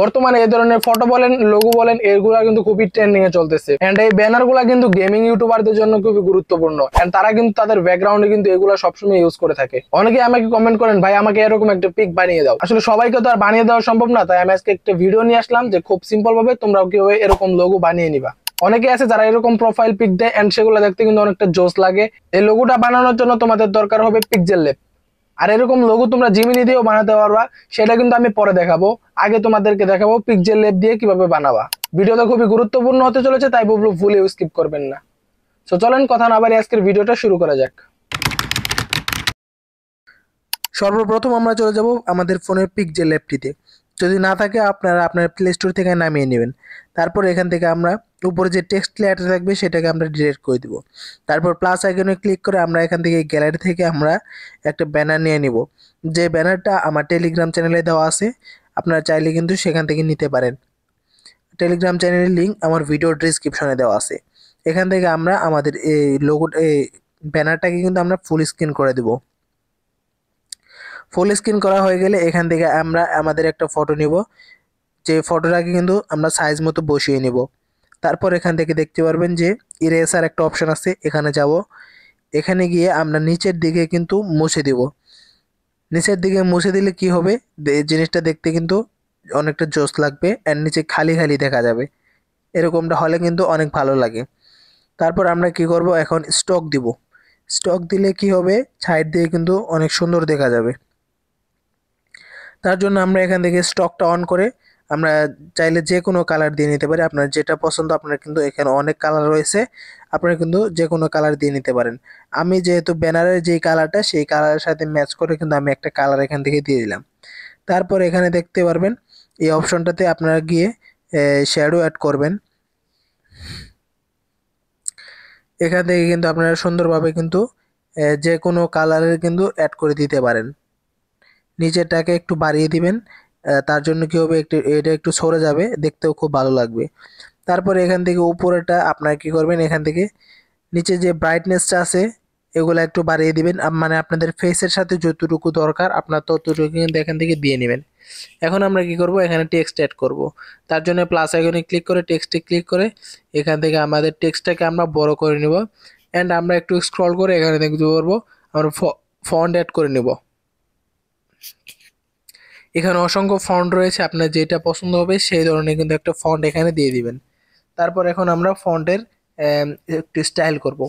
বর্তমানে এই ধরনের ফটো বলেন, লোগো বলেন, এগুলা কিন্তু খুবই ট্রেন্ডিং এ চলতেছে। এন্ড এই ব্যানার গুলা কিন্তু গেমিং ইউটিউবারদের জন্য খুবই গুরুত্বপূর্ণ। এন্ড তারা কিন্তু তাদের ব্যাকগ্রাউন্ডে কিন্তু এগুলা সবসময় ইউজ করে থাকে। অনেকে আমাকে কমেন্ট করেন, ভাই আমাকে এরকম একটা পিক বানিয়ে দাও। আসলে সবাইকে তো আর বানিয়ে দেওয়া সম্ভব না, তাই আমি আজকে একটা ভিডিও নিয়ে আসলাম যে খুব সিম্পল ভাবে তোমরা কিভাবে এরকম লোগো বানিয়ে নিবা। অনেকে আছে যারা এরকম প্রোফাইল পিক দেয় এন্ড সেগুলো দেখতে কিন্তু অনেকটা জোস লাগে। এই লোগোটা বানানোর জন্য তোমাদের দরকার হবে পিক্সেল ল্যাব। আর এরকম লোগো তোমরা জিমিনি দিয়েও বানাতে পারবা, সেটা কিন্তু আমি পরে দেখাবো। আগে তোমাদেরকে দেখাবো পিক্সেল ল্যাব দিয়ে কিভাবে বানাবা। ভিডিওটা খুবই গুরুত্বপূর্ণ হতে চলেছে, তাই বলবো ভুলেও স্কিপ করবেন না। তো চলেন কথা না বাড়িয়ে আজকের ভিডিওটা শুরু করা যাক। সর্বপ্রথম আমরা চলে যাব আমাদের ফোনের পিক্সেল অ্যাপটিতে। যদি না থাকে আপনারা আপনার প্লে স্টোর থেকে নামিয়ে নেবেন। তারপর এখান থেকে আমরা উপরে যে টেক্সট লেয়ারটা থাকবে সেটাকে আমরা ডিলিট করে দিব। তারপর প্লাস আইকনে ক্লিক করে আমরা এখান থেকে গ্যালারি থেকে আমরা একটা ব্যানার নিয়ে নিব। যে ব্যানারটা আমার টেলিগ্রাম চ্যানেলে দেওয়া আছে, আপনারা চাইলে কিন্তু সেখান থেকে নিতে পারেন। টেলিগ্রাম চ্যানেলের লিঙ্ক আমার ভিডিওর ডেসক্রিপশনে দেওয়া আছে। এখান থেকে আমরা আমাদের এই লোগোটা, এই ব্যানারটাকে কিন্তু আমরা ফুল স্ক্রিন করে দেব। ফুল স্ক্রিন করা হয়ে গেলে এখান থেকে আমরা আমাদের একটা ফটো নিব। যে ফটোটাকে কিন্তু আমরা সাইজ মতো বসিয়ে নিব। তারপর এখান থেকে দেখতে পারবেন যে ইরেসার একটা অপশন আছে, এখানে যাব। এখানে গিয়ে আমরা নিচের দিকে কিন্তু মুছে দিব। নিচের দিকে মুছে দিলে কি হবে, জিনিসটা দেখতে কিন্তু অনেকটা জোস লাগবে আর নিচে খালি খালি দেখা যাবে। এরকমটা হলে কিন্তু অনেক ভালো লাগে। তারপর আমরা কি করব, এখন স্টক দিব। স্টক দিলে কি হবে, সাইড দিয়ে কিন্তু অনেক সুন্দর দেখা যাবে। তার জন্য আমরা এখান থেকে স্টকটা অন করে আমরা চাইলে যে কোনো কালার দিয়ে নিতে পারি। আপনার যেটা পছন্দ, আপনার কিন্তু এখানে অনেক কালার রয়েছে, আপনারা কিন্তু যে কোনো কালার দিয়ে নিতে পারেন। আমি যেহেতু ব্যানারের যেই কালারটা সেই কালারের সাথে ম্যাচ করে কিন্তু আমি একটা কালার এখান থেকে দিয়ে দিলাম। তারপর এখানে দেখতে পারবেন এই অপশনটাতে আপনারা গিয়ে শ্যাডো অ্যাড করবেন। এখান থেকে কিন্তু আপনারা সুন্দরভাবে কিন্তু যে কোনো কালারের কিন্তু অ্যাড করে দিতে পারেন। নিচেরটাকে একটু বাড়িয়ে দিবেন, তার জন্য কি হবে, একটু এটা একটু সরে যাবে, দেখতেও খুব ভালো লাগবে। তারপরে এখান থেকে উপরেটা আপনারা কি করবেন, এখান থেকে নিচে যে ব্রাইটনেসটা আছে এগুলো একটু বাড়িয়ে দিবেন। মানে আপনাদের ফেসের সাথে যতটুকু দরকার আপনার ততটুকু কিন্তু এখান থেকে দিয়ে নেবেন। এখন আমরা কি করব, এখানে টেক্সট অ্যাড করব। তার জন্য প্লাস আইকনে ক্লিক করে টেক্সটে ক্লিক করে এখান থেকে আমাদের টেক্সটটাকে আমরা বড় করে নেব। অ্যান্ড আমরা একটু স্ক্রল করে এখানে দেখতে পারবো আমরা ফন্ট অ্যাড করে নেব। এখানে অসংখ্য ফন্ট রয়েছে, আপনার যেটা পছন্দ হবে সেই ধরনের কিন্তু একটা ফন্ট এখানে দিয়ে দিবেন। তারপর এখন আমরা ফন্টের একটু স্টাইল করব।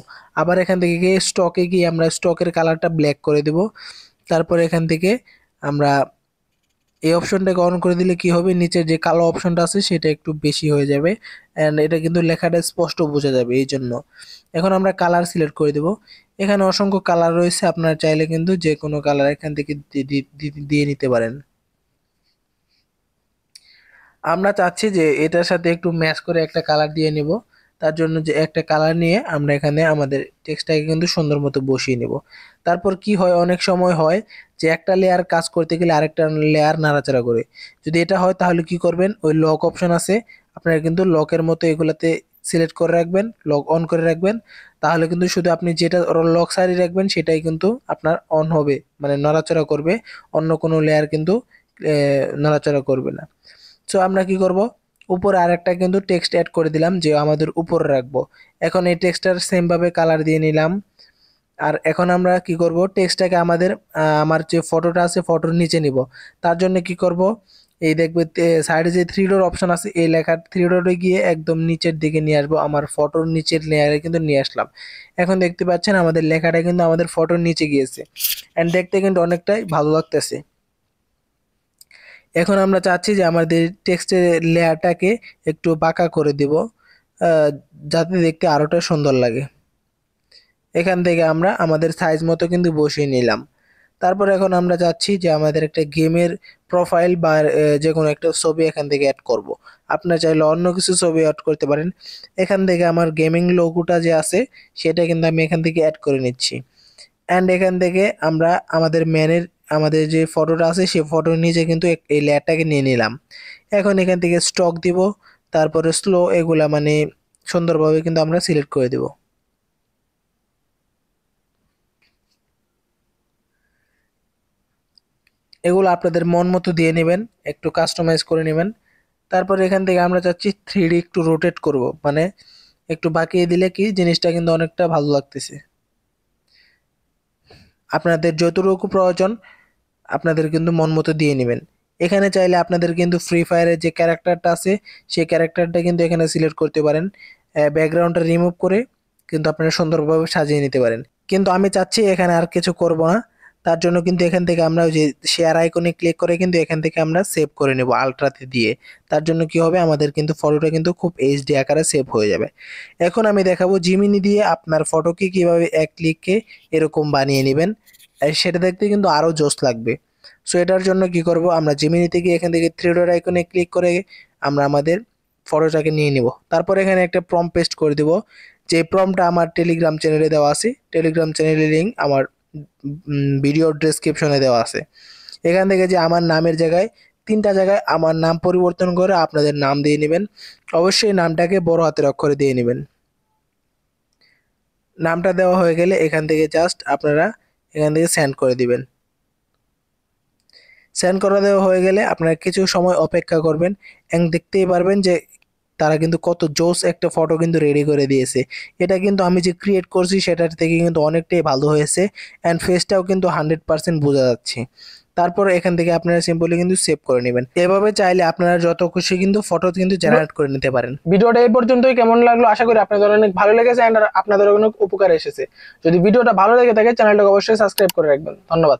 আবার এখান থেকে গিয়ে স্টকে গিয়ে আমরা স্টকের কালারটা ব্ল্যাক করে দেব। তারপর এখান থেকে আমরা এই অপশনটাকে অন করে দিলে কি হবে, নিচের যে কালো অপশনটা আছে সেটা একটু বেশি হয়ে যাবে অ্যান্ড এটা কিন্তু লেখাটা স্পষ্ট বোঝা যাবে এই জন্য। এখন আমরা কালার সিলেক্ট করে দেব। এখানে অসংখ্য কালার রয়েছে, আপনারা চাইলে কিন্তু যে কোনো কালার এখান থেকে দিয়ে নিতে পারেন। আমরা চাচ্ছি যে এটার সাথে একটু ম্যাচ করে একটা কালার দিয়ে নিব। তার জন্য যে একটা কালার নিয়ে আমরা এখানে আমাদের টেক্সটটাকে কিন্তু সুন্দর মতো বসিয়ে নিব। তারপর কি হয়, অনেক সময় হয় যে একটা লেয়ার কাজ করতে গেলে আরেকটা লেয়ার নাড়াচাড়া করে। যদি এটা হয় তাহলে কি করবেন, ওই লক অপশন আছে, আপনারা কিন্তু লকের মতো এগুলাতে সিলেক্ট করে রাখবেন, লক অন করে রাখবেন। তাহলে কিন্তু শুধু আপনি যেটা লক সাইডে রাখবেন সেটাই কিন্তু আপনার অন হবে, মানে নড়াচড়া করবে। অন্য কোনো লেয়ার কিন্তু নড়াচড়া করবে না। সো আমরা কি করব, উপরে আরেকটা কিন্তু টেক্সট অ্যাড করে দিলাম যে আমাদের উপরে রাখবো। এখন এই টেক্সটটার সেম ভাবে কালার দিয়ে নিলাম। আর এখন আমরা কি করব, টেক্সটটাকে আমাদের আমার যে ফটোটা আছে ফটোর নিচে নিব। তার জন্য কি করব, এই দেখবে সাইডে যে থ্রি ডট অপশন আছে, এই লেখার থ্রি ডটে গিয়ে একদম নিচের দিকে নিয়ে আসবো। আমার ফটোর নিচের লেয়ারে কিন্তু নিয়ে আসলাম। এখন দেখতে পাচ্ছেন আমাদের লেখাটা কিন্তু আমাদের ফটোর নিচে গিয়েছে অ্যান্ড দেখতে কিন্তু অনেকটাই ভালো লাগতেছে। এখন আমরা চাচ্ছি যে আমাদের টেক্সটের লেয়ারটাকে একটু বাঁকা করে দিব, আহ, যাতে দেখতে আরোটা সুন্দর লাগে। এখান থেকে আমরা আমাদের সাইজ মতো কিন্তু বসিয়ে নিলাম। তারপর এখন আমরা চাচ্ছি যে আমাদের একটা গেমের প্রোফাইল বা যে কোনো একটা ছবি এখান থেকে অ্যাড করব। আপনার চাইলে অন্য কিছু ছবি অ্যাড করতে পারেন। এখান থেকে আমার গেমিং লোগোটা যে আছে সেটা কিন্তু আমি এখান থেকে অ্যাড করে নিচ্ছি। অ্যান্ড এখান থেকে আমরা আমাদের ম্যানের আমাদের যে ফটোটা আছে সেই ফটোর নিচে কিন্তু এই লেয়ারটাকে নিয়ে নিলাম। এখন এখান থেকে স্টক দিব, তারপরে স্লো, এগুলা মানে সুন্দরভাবে কিন্তু আমরা সিলেক্ট করে দিব। এগুলো আপনাদের মন মতো দিয়ে নেবেন, একটু কাস্টমাইজ করে নেবেন। তারপর এখান থেকে আমরা চাচ্ছি 3D একটু রোটেট করব, মানে একটু বাঁকিয়ে দিলে কি জিনিসটা কিন্তু অনেকটা ভালো লাগতেছে। আপনাদের যতটুকু প্রয়োজন আপনাদের কিন্তু মন মতো দিয়ে নেবেন। এখানে চাইলে আপনাদের কিন্তু ফ্রি ফায়ারের যে ক্যারেক্টারটা আছে সেই ক্যারেক্টারটা কিন্তু এখানে সিলেক্ট করতে পারেন, ব্যাকগ্রাউন্ডটা রিমুভ করে কিন্তু আপনারা সুন্দরভাবে সাজিয়ে নিতে পারেন। কিন্তু আমি চাচ্ছি এখানে আর কিছু করব না, তার জন্য কিন্তু এখান থেকে আমরা ওই যে শেয়ার আইকনে ক্লিক করে কিন্তু এখান থেকে আমরা সেভ করে নেব আলট্রাতে দিয়ে। তার জন্য কি হবে, আমাদের কিন্তু ফটোটা কিন্তু খুব এইচডি আকারে সেভ হয়ে যাবে। এখন আমি দেখাবো জিমিনি দিয়ে আপনার ফটোকে কিভাবে এক ক্লিকে এরকম বানিয়ে নেবেন, সেটা দেখতে কিন্তু আরো জোস লাগবে। সো এটার জন্য কি করব, আমরা জিমিনিতে গিয়ে এখান থেকে থ্রি ডট আইকনে ক্লিক করে আমরা আমাদের ফটোটাকে নিয়ে নিব। তারপর এখানে একটা প্রম্পট পেস্ট করে দিব, যে প্রম্পটটা আমার টেলিগ্রাম চ্যানেলে দেওয়া আছে, টেলিগ্রাম চ্যানেলের লিঙ্ক আমার ভিডিও ডেসক্রিপশনে দেওয়া আছে। এখান থেকে যে আমার নামের জায়গায় 3টা জায়গায় আমার নাম পরিবর্তন করে আপনাদের নাম দিয়ে নেবেন। অবশ্যই নামটাকে বড় হাতের অক্ষরে দিয়ে নেবেন। নামটা দেওয়া হয়ে গেলে এখান থেকে জাস্ট আপনারা এখান থেকে সেন্ড করে দিবেন। সেন্ড করা দেওয়া হয়ে গেলে আপনারা কিছু সময় অপেক্ষা করবেন এবং দেখতেই পারবেন যে তারা কিন্তু কত জোস একটা ফটো কিন্তু রেডি করে দিয়েছে। এটা কিন্তু আমি যে ক্রিয়েট করছি সেটার থেকে কিন্তু অনেকটাই ভালো হয়েছে অ্যান্ড ফেসটাও কিন্তু 100% বোঝা যাচ্ছে। তারপর এখান থেকে আপনারা সিম্পলি কিন্তু সেভ করে নেবেন। এভাবে চাইলে আপনারা যত খুশি কিন্তু ফটো কিন্তু জেনারেট করে নিতে পারেন। ভিডিওটা এই পর্যন্তই, কেমন লাগলো আশা করি আপনাদের অনেক ভালো লেগেছে এন্ড আপনাদের অনেক উপকার এসেছে। যদি ভিডিওটা ভালো লেগে থাকে চ্যানেলটাকে অবশ্যই সাবস্ক্রাইব করে রাখবেন। ধন্যবাদ।